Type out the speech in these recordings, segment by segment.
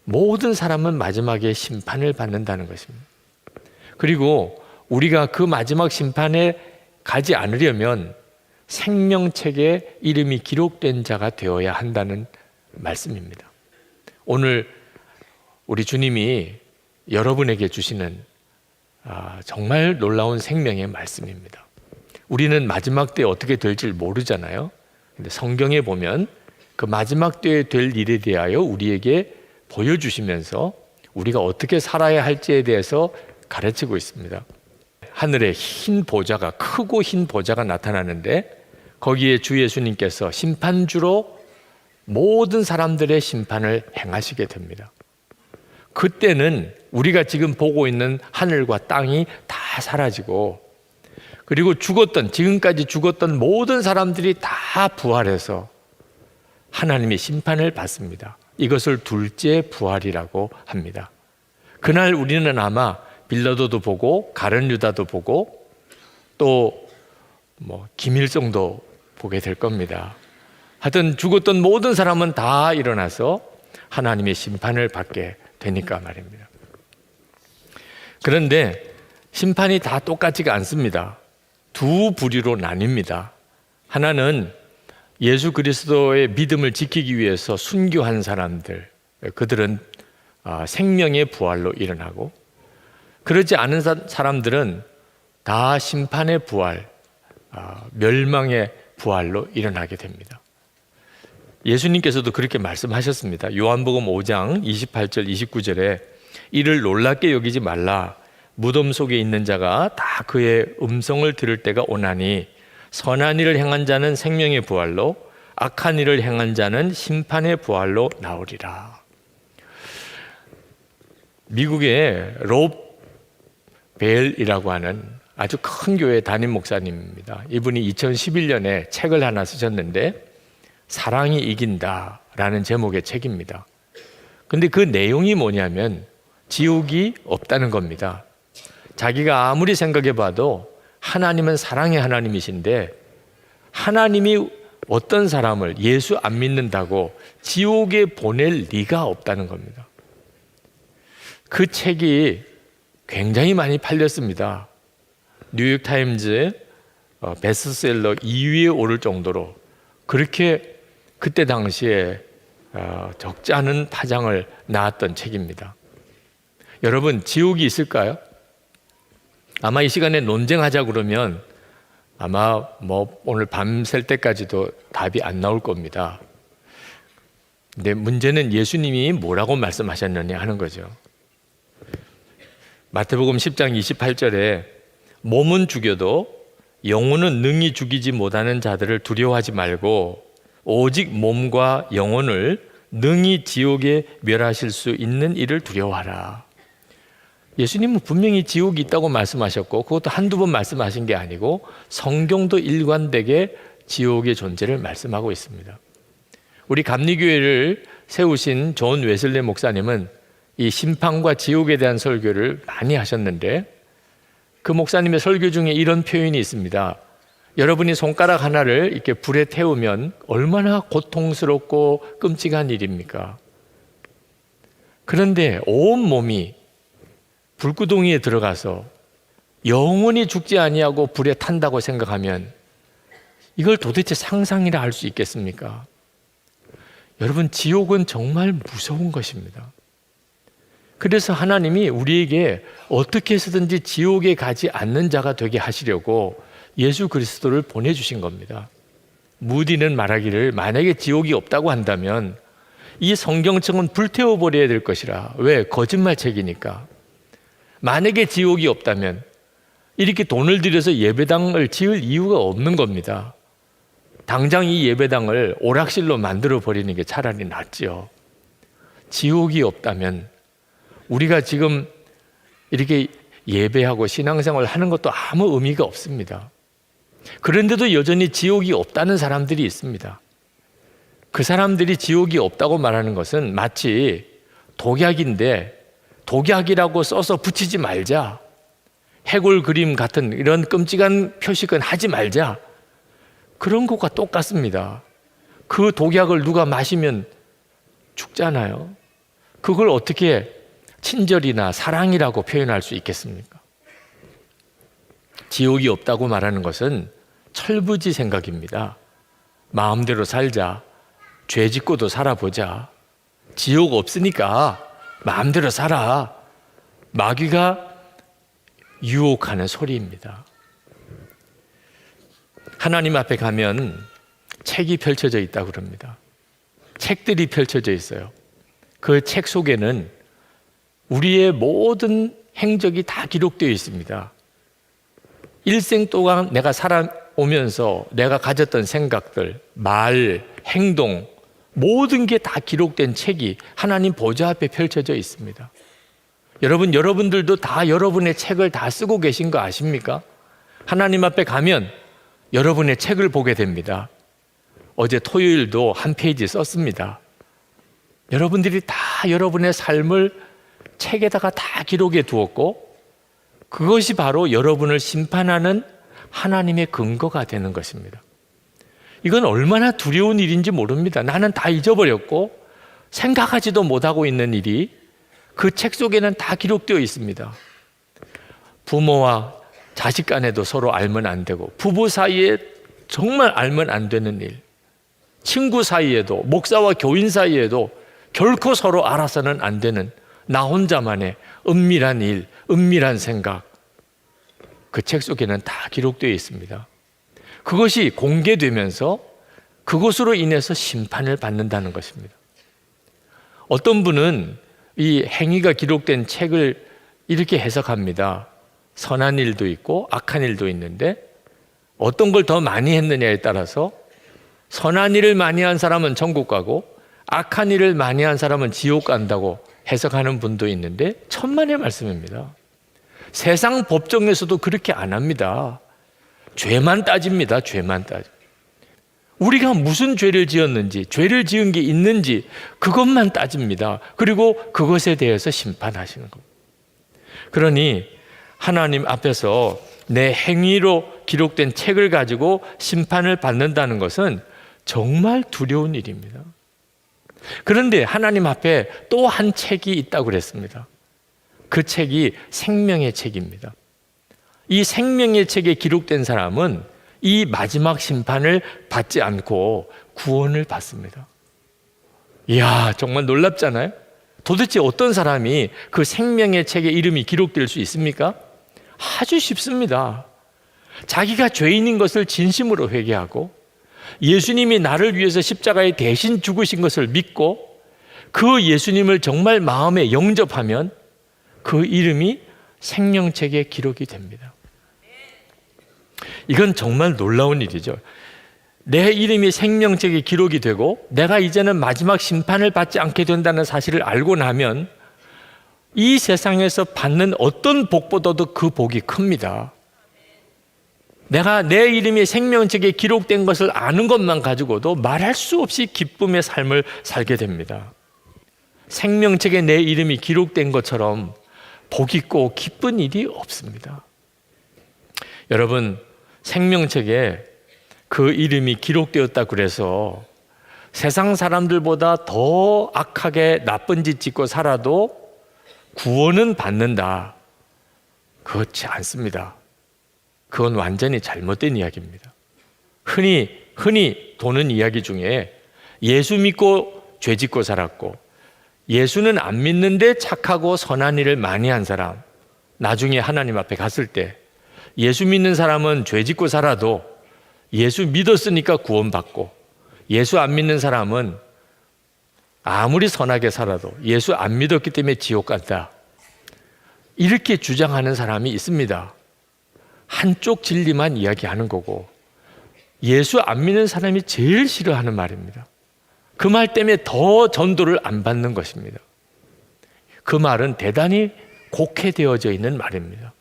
모든 사람은 마지막에 심판을 받는다는 것입니다. 그리고 우리가 그 마지막 심판에 가지 않으려면 생명책에 이름이 기록된 자가 되어야 한다는 말씀입니다. 오늘 우리 주님이 여러분에게 주시는 정말 놀라운 생명의 말씀입니다. 우리는 마지막 때에 어떻게 될지 모르잖아요. 근데 성경에 보면 그 마지막 때에 될 일에 대하여 우리에게 보여주시면서 우리가 어떻게 살아야 할지에 대해서 가르치고 있습니다. 하늘에 흰 보좌가, 크고 흰 보좌가 나타나는데 거기에 주 예수님께서 심판주로 모든 사람들의 심판을 행하시게 됩니다. 그때는 우리가 지금 보고 있는 하늘과 땅이 다 사라지고, 그리고 지금까지 죽었던 모든 사람들이 다 부활해서 하나님의 심판을 받습니다. 이것을 둘째 부활이라고 합니다. 그날 우리는 아마 빌라도도 보고 가룟 유다도 보고 또 김일성도 보게 될 겁니다. 하여튼 죽었던 모든 사람은 다 일어나서 하나님의 심판을 받게 되니까 말입니다. 그런데 심판이 다 똑같지가 않습니다. 두 부류로 나뉩니다. 하나는 예수 그리스도의 믿음을 지키기 위해서 순교한 사람들, 그들은 생명의 부활로 일어나고, 그렇지 않은 사람들은 다 심판의 부활, 멸망의 부활로 일어나게 됩니다. 예수님께서도 그렇게 말씀하셨습니다. 요한복음 5장 28절 29절에 이를 놀랍게 여기지 말라. 무덤 속에 있는 자가 다 그의 음성을 들을 때가 오나니 선한 일을 행한 자는 생명의 부활로, 악한 일을 행한 자는 심판의 부활로 나오리라. 미국의 롭 벨이라고 하는 아주 큰 교회 담임 목사님입니다. 이분이 2011년에 책을 하나 쓰셨는데 사랑이 이긴다라는 제목의 책입니다. 근데 그 내용이 뭐냐면 지옥이 없다는 겁니다. 자기가 아무리 생각해 봐도 하나님은 사랑의 하나님이신데 하나님이 어떤 사람을 예수 안 믿는다고 지옥에 보낼 리가 없다는 겁니다. 그 책이 굉장히 많이 팔렸습니다. 뉴욕타임즈 베스트셀러 2위에 오를 정도로 그렇게 그때 당시에 적지 않은 파장을 낳았던 책입니다. 여러분, 지옥이 있을까요? 아마 이 시간에 논쟁하자 그러면 아마 오늘 밤샐 때까지도 답이 안 나올 겁니다. 근데 문제는 예수님이 뭐라고 말씀하셨느냐 하는 거죠. 마태복음 10장 28절에 몸은 죽여도 영혼은 능히 죽이지 못하는 자들을 두려워하지 말고 오직 몸과 영혼을 능히 지옥에 멸하실 수 있는 이를 두려워하라. 예수님은 분명히 지옥이 있다고 말씀하셨고 그것도 한두 번 말씀하신 게 아니고 성경도 일관되게 지옥의 존재를 말씀하고 있습니다. 우리 감리교회를 세우신 존 웨슬리 목사님은 이 심판과 지옥에 대한 설교를 많이 하셨는데 그 목사님의 설교 중에 이런 표현이 있습니다. 여러분이 손가락 하나를 이렇게 불에 태우면 얼마나 고통스럽고 끔찍한 일입니까? 그런데 온 몸이 불구덩이에 들어가서 영원히 죽지 아니하고 불에 탄다고 생각하면 이걸 도대체 상상이라 할 수 있겠습니까? 여러분, 지옥은 정말 무서운 것입니다. 그래서 하나님이 우리에게 어떻게 해서든지 지옥에 가지 않는 자가 되게 하시려고 예수 그리스도를 보내주신 겁니다. 무디는 말하기를 만약에 지옥이 없다고 한다면 이 성경책은 불태워버려야 될 것이라. 왜? 거짓말책이니까. 만약에 지옥이 없다면 이렇게 돈을 들여서 예배당을 지을 이유가 없는 겁니다. 당장 이 예배당을 오락실로 만들어 버리는 게 차라리 낫지요. 지옥이 없다면 우리가 지금 이렇게 예배하고 신앙생활을 하는 것도 아무 의미가 없습니다. 그런데도 여전히 지옥이 없다는 사람들이 있습니다. 그 사람들이 지옥이 없다고 말하는 것은 마치 독약인데 독약이라고 써서 붙이지 말자, 해골 그림 같은 이런 끔찍한 표식은 하지 말자, 그런 것과 똑같습니다. 그 독약을 누가 마시면 죽잖아요. 그걸 어떻게 친절이나 사랑이라고 표현할 수 있겠습니까? 지옥이 없다고 말하는 것은 철부지 생각입니다. 마음대로 살자, 죄 짓고도 살아보자, 지옥 없으니까 마음대로 살아, 마귀가 유혹하는 소리입니다. 하나님 앞에 가면 책이 펼쳐져 있다고 그럽니다. 책들이 펼쳐져 있어요. 그 책 속에는 우리의 모든 행적이 다 기록되어 있습니다. 일생 동안 내가 살아오면서 내가 가졌던 생각들, 말, 행동, 모든 게 다 기록된 책이 하나님 보좌 앞에 펼쳐져 있습니다. 여러분들도 다 여러분의 책을 다 쓰고 계신 거 아십니까? 하나님 앞에 가면 여러분의 책을 보게 됩니다. 어제 토요일도 한 페이지 썼습니다. 여러분들이 다 여러분의 삶을 책에다가 다 기록해 두었고, 그것이 바로 여러분을 심판하는 하나님의 근거가 되는 것입니다. 이건 얼마나 두려운 일인지 모릅니다. 나는 다 잊어버렸고 생각하지도 못하고 있는 일이 그 책 속에는 다 기록되어 있습니다. 부모와 자식 간에도 서로 알면 안 되고, 부부 사이에 정말 알면 안 되는 일, 친구 사이에도, 목사와 교인 사이에도 결코 서로 알아서는 안 되는 나 혼자만의 은밀한 일, 은밀한 생각, 그 책 속에는 다 기록되어 있습니다. 그것이 공개되면서 그것으로 인해서 심판을 받는다는 것입니다. 어떤 분은 이 행위가 기록된 책을 이렇게 해석합니다. 선한 일도 있고 악한 일도 있는데 어떤 걸 더 많이 했느냐에 따라서 선한 일을 많이 한 사람은 천국 가고 악한 일을 많이 한 사람은 지옥 간다고 해석하는 분도 있는데 천만의 말씀입니다. 세상 법정에서도 그렇게 안 합니다. 죄만 따집니다. 죄만 따져. 우리가 무슨 죄를 지었는지, 죄를 지은 게 있는지 그것만 따집니다. 그리고 그것에 대해서 심판하시는 겁니다. 그러니 하나님 앞에서 내 행위로 기록된 책을 가지고 심판을 받는다는 것은 정말 두려운 일입니다. 그런데 하나님 앞에 또 한 책이 있다고 그랬습니다. 그 책이 생명의 책입니다. 이 생명의 책에 기록된 사람은 이 마지막 심판을 받지 않고 구원을 받습니다. 이야, 정말 놀랍잖아요? 도대체 어떤 사람이 그 생명의 책에 이름이 기록될 수 있습니까? 아주 쉽습니다. 자기가 죄인인 것을 진심으로 회개하고 예수님이 나를 위해서 십자가에 대신 죽으신 것을 믿고 그 예수님을 정말 마음에 영접하면 그 이름이 생명책에 기록이 됩니다. 이건 정말 놀라운 일이죠. 내 이름이 생명책에 기록이 되고 내가 이제는 마지막 심판을 받지 않게 된다는 사실을 알고 나면 이 세상에서 받는 어떤 복보다도 그 복이 큽니다. 내가 내 이름이 생명책에 기록된 것을 아는 것만 가지고도 말할 수 없이 기쁨의 삶을 살게 됩니다. 생명책에 내 이름이 기록된 것처럼 복 있고 기쁜 일이 없습니다. 여러분, 생명책에 그 이름이 기록되었다 그래서 세상 사람들보다 더 악하게 나쁜 짓 짓고 살아도 구원은 받는다. 그렇지 않습니다. 그건 완전히 잘못된 이야기입니다. 흔히 도는 이야기 중에 예수 믿고 죄 짓고 살았고 예수는 안 믿는데 착하고 선한 일을 많이 한 사람, 나중에 하나님 앞에 갔을 때 예수 믿는 사람은 죄 짓고 살아도 예수 믿었으니까 구원받고 예수 안 믿는 사람은 아무리 선하게 살아도 예수 안 믿었기 때문에 지옥 간다. 이렇게 주장하는 사람이 있습니다. 한쪽 진리만 이야기하는 거고 예수 안 믿는 사람이 제일 싫어하는 말입니다. 그 말 때문에 더 전도를 안 받는 것입니다. 그 말은 대단히 곡해되어져 있는 말입니다.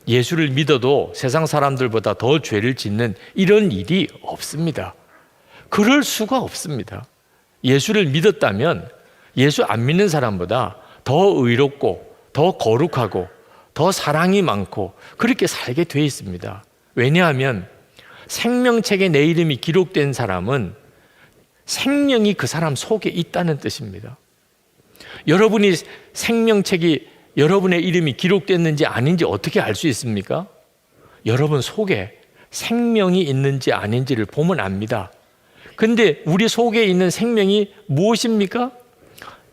예수를 믿어도 세상 사람들보다 더 죄를 짓는 이런 일이 없습니다. 그럴 수가 없습니다. 예수를 믿었다면 예수 안 믿는 사람보다 더 의롭고 더 거룩하고 더 사랑이 많고 그렇게 살게 돼 있습니다. 왜냐하면 생명책에 내 이름이 기록된 사람은 생명이 그 사람 속에 있다는 뜻입니다. 여러분이 생명책이 여러분의 이름이 기록됐는지 아닌지 어떻게 알 수 있습니까? 여러분 속에 생명이 있는지 아닌지를 보면 압니다. 근데 우리 속에 있는 생명이 무엇입니까?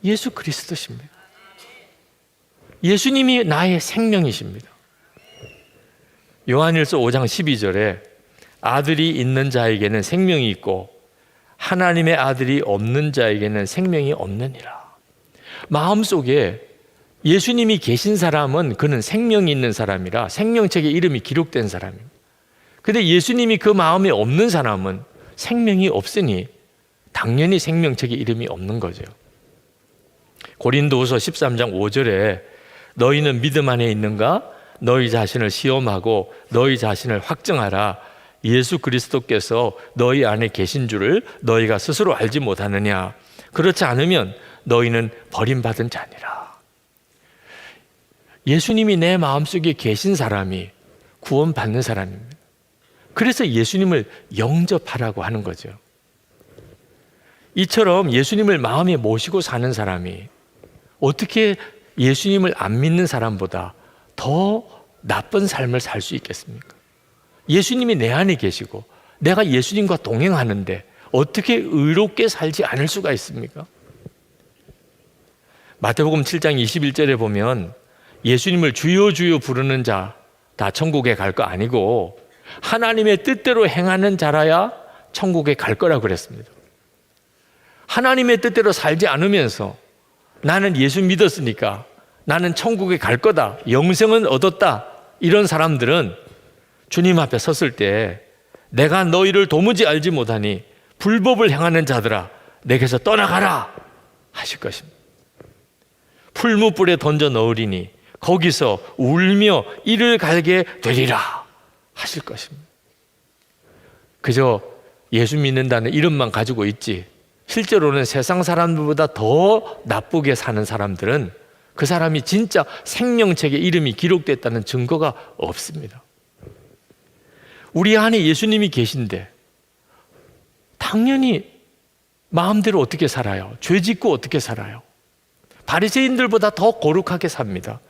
예수 그리스도십니다. 예수님이 나의 생명이십니다. 요한일서 5장 12절에 아들이 있는 자에게는 생명이 있고 하나님의 아들이 없는 자에게는 생명이 없느니라. 마음속에 예수님이 계신 사람은 그는 생명이 있는 사람이라 생명책에 이름이 기록된 사람입니다. 그런데 예수님이 그 마음에 없는 사람은 생명이 없으니 당연히 생명책에 이름이 없는 거죠. 고린도후서 13장 5절에 너희는 믿음 안에 있는가? 너희 자신을 시험하고 너희 자신을 확증하라. 예수 그리스도께서 너희 안에 계신 줄을 너희가 스스로 알지 못하느냐? 그렇지 않으면 너희는 버림받은 자니라. 예수님이 내 마음속에 계신 사람이 구원받는 사람입니다. 그래서 예수님을 영접하라고 하는 거죠. 이처럼 예수님을 마음에 모시고 사는 사람이 어떻게 예수님을 안 믿는 사람보다 더 나쁜 삶을 살 수 있겠습니까? 예수님이 내 안에 계시고 내가 예수님과 동행하는데 어떻게 의롭게 살지 않을 수가 있습니까? 마태복음 7장 21절에 보면 예수님을 주여 주여 부르는 자 다 천국에 갈 거 아니고 하나님의 뜻대로 행하는 자라야 천국에 갈 거라고 그랬습니다. 하나님의 뜻대로 살지 않으면서 나는 예수 믿었으니까 나는 천국에 갈 거다, 영생은 얻었다, 이런 사람들은 주님 앞에 섰을 때 내가 너희를 도무지 알지 못하니 불법을 행하는 자들아 내게서 떠나가라 하실 것입니다. 풀무불에 던져 넣으리니 거기서 울며 이를 갈게 되리라 하실 것입니다. 그저 예수 믿는다는 이름만 가지고 있지 실제로는 세상 사람들보다 더 나쁘게 사는 사람들은 그 사람이 진짜 생명책에 이름이 기록됐다는 증거가 없습니다. 우리 안에 예수님이 계신데 당연히 마음대로 어떻게 살아요? 죄 짓고 어떻게 살아요? 바리새인들보다 더 거룩하게 삽니다.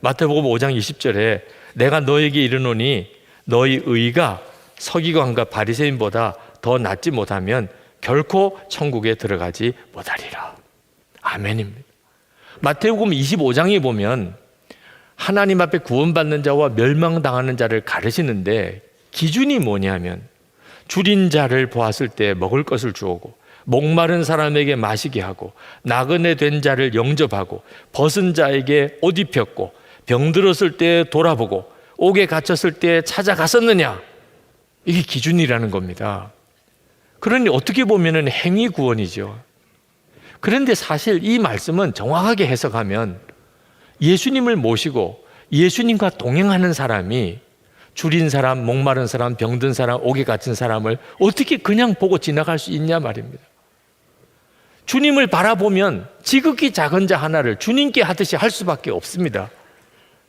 마태복음 5장 20절에 내가 너에게 이르노니 너희 의가 서기관과 바리새인보다 더 낫지 못하면 결코 천국에 들어가지 못하리라. 아멘입니다. 마태복음 25장에 보면 하나님 앞에 구원받는 자와 멸망당하는 자를 가르치는데 기준이 뭐냐면 줄인 자를 보았을 때 먹을 것을 주오고 목마른 사람에게 마시게 하고 나그네 된 자를 영접하고 벗은 자에게 옷 입혔고 병들었을 때 돌아보고 옥에 갇혔을 때 찾아갔었느냐, 이게 기준이라는 겁니다. 그러니 어떻게 보면 행위 구원이죠. 그런데 사실 이 말씀은 정확하게 해석하면 예수님을 모시고 예수님과 동행하는 사람이 줄인 사람, 목마른 사람, 병든 사람, 옥에 갇힌 사람을 어떻게 그냥 보고 지나갈 수 있냐 말입니다. 주님을 바라보면 지극히 작은 자 하나를 주님께 하듯이 할 수밖에 없습니다.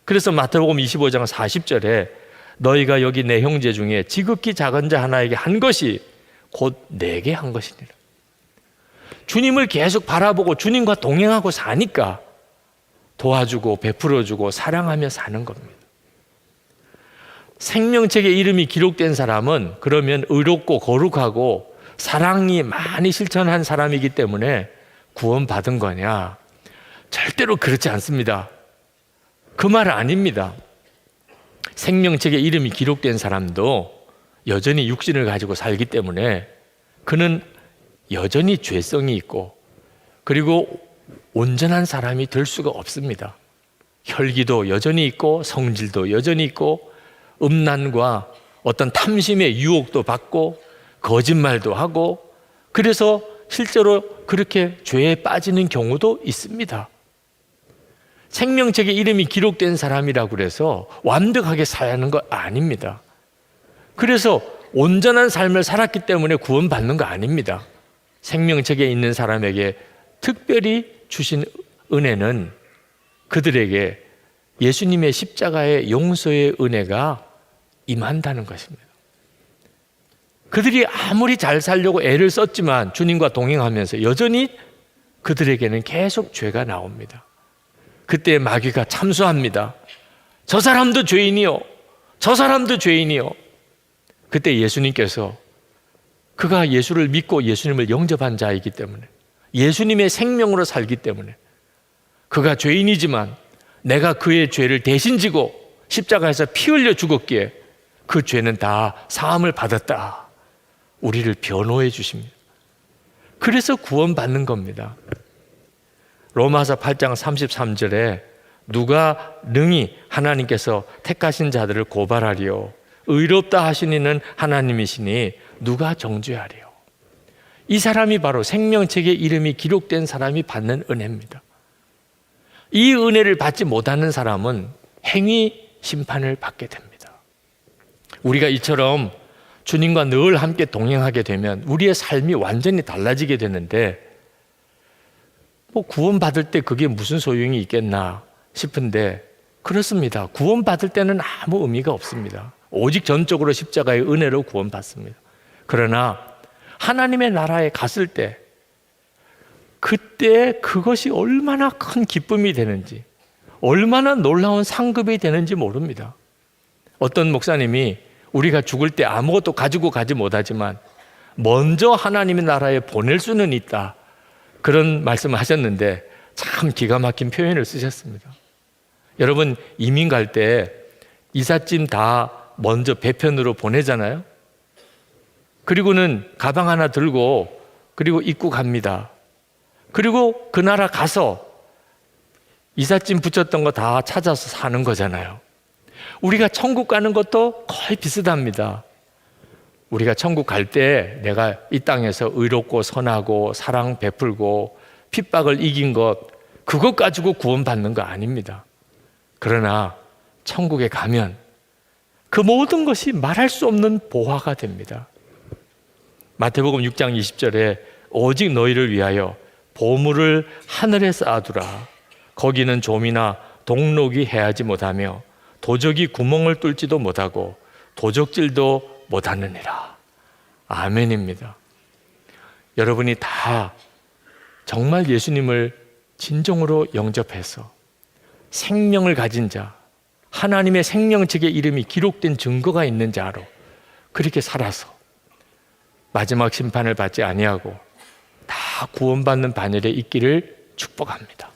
그래서 마태복음 25장 40절에 너희가 여기 내 형제 중에 지극히 작은 자 하나에게 한 것이 곧 내게 한 것이니라. 주님을 계속 바라보고 주님과 동행하고 사니까 도와주고 베풀어주고 사랑하며 사는 겁니다. 생명책에 이름이 기록된 사람은 그러면 의롭고 거룩하고 사랑이 많이 실천한 사람이기 때문에 구원받은 거냐? 절대로 그렇지 않습니다. 그 말 아닙니다. 생명책에 이름이 기록된 사람도 여전히 육신을 가지고 살기 때문에 그는 여전히 죄성이 있고 그리고 온전한 사람이 될 수가 없습니다. 혈기도 여전히 있고 성질도 여전히 있고 음란과 어떤 탐심의 유혹도 받고 거짓말도 하고 그래서 실제로 그렇게 죄에 빠지는 경우도 있습니다. 생명책에 이름이 기록된 사람이라고 해서 완벽하게 살아야 하는 거 아닙니다. 그래서 온전한 삶을 살았기 때문에 구원받는 거 아닙니다. 생명책에 있는 사람에게 특별히 주신 은혜는 그들에게 예수님의 십자가의 용서의 은혜가 임한다는 것입니다. 그들이 아무리 잘 살려고 애를 썼지만 주님과 동행하면서 여전히 그들에게는 계속 죄가 나옵니다. 그때 마귀가 참수합니다. 저 사람도 죄인이요, 저 사람도 죄인이요. 그때 예수님께서, 그가 예수를 믿고 예수님을 영접한 자이기 때문에, 예수님의 생명으로 살기 때문에, 그가 죄인이지만 내가 그의 죄를 대신 지고 십자가에서 피 흘려 죽었기에 그 죄는 다 사함을 받았다. 우리를 변호해 주십니다. 그래서 구원받는 겁니다. 로마서 8장 33절에 누가 능히 하나님께서 택하신 자들을 고발하리요, 의롭다 하시니는 하나님이시니 누가 정죄하리요. 이 사람이 바로 생명책에 이름이 기록된 사람이 받는 은혜입니다. 이 은혜를 받지 못하는 사람은 행위 심판을 받게 됩니다. 우리가 이처럼 주님과 늘 함께 동행하게 되면 우리의 삶이 완전히 달라지게 되는데, 구원받을 때 그게 무슨 소용이 있겠나 싶은데, 그렇습니다. 구원받을 때는 아무 의미가 없습니다. 오직 전적으로 십자가의 은혜로 구원받습니다. 그러나 하나님의 나라에 갔을 때, 그때 그것이 얼마나 큰 기쁨이 되는지, 얼마나 놀라운 상급이 되는지 모릅니다. 어떤 목사님이 우리가 죽을 때 아무것도 가지고 가지 못하지만 먼저 하나님의 나라에 보낼 수는 있다, 그런 말씀을 하셨는데 참 기가 막힌 표현을 쓰셨습니다. 여러분, 이민 갈 때 이삿짐 다 먼저 배편으로 보내잖아요. 그리고는 가방 하나 들고 그리고 입고 갑니다. 그리고 그 나라 가서 이삿짐 붙였던 거 다 찾아서 사는 거잖아요. 우리가 천국 가는 것도 거의 비슷합니다. 우리가 천국 갈 때 내가 이 땅에서 의롭고 선하고 사랑 베풀고 핍박을 이긴 것, 그것 가지고 구원받는 거 아닙니다. 그러나 천국에 가면 그 모든 것이 말할 수 없는 보화가 됩니다. 마태복음 6장 20절에 오직 너희를 위하여 보물을 하늘에 쌓아두라. 거기는 좀이나 동록이 해하지 못하며 도적이 구멍을 뚫지도 못하고 도적질도 못하느니라. 아멘입니다. 여러분이 다 정말 예수님을 진정으로 영접해서 생명을 가진 자, 하나님의 생명책의 이름이 기록된 증거가 있는 자로 그렇게 살아서 마지막 심판을 받지 아니하고 다 구원받는 반열에 있기를 축복합니다.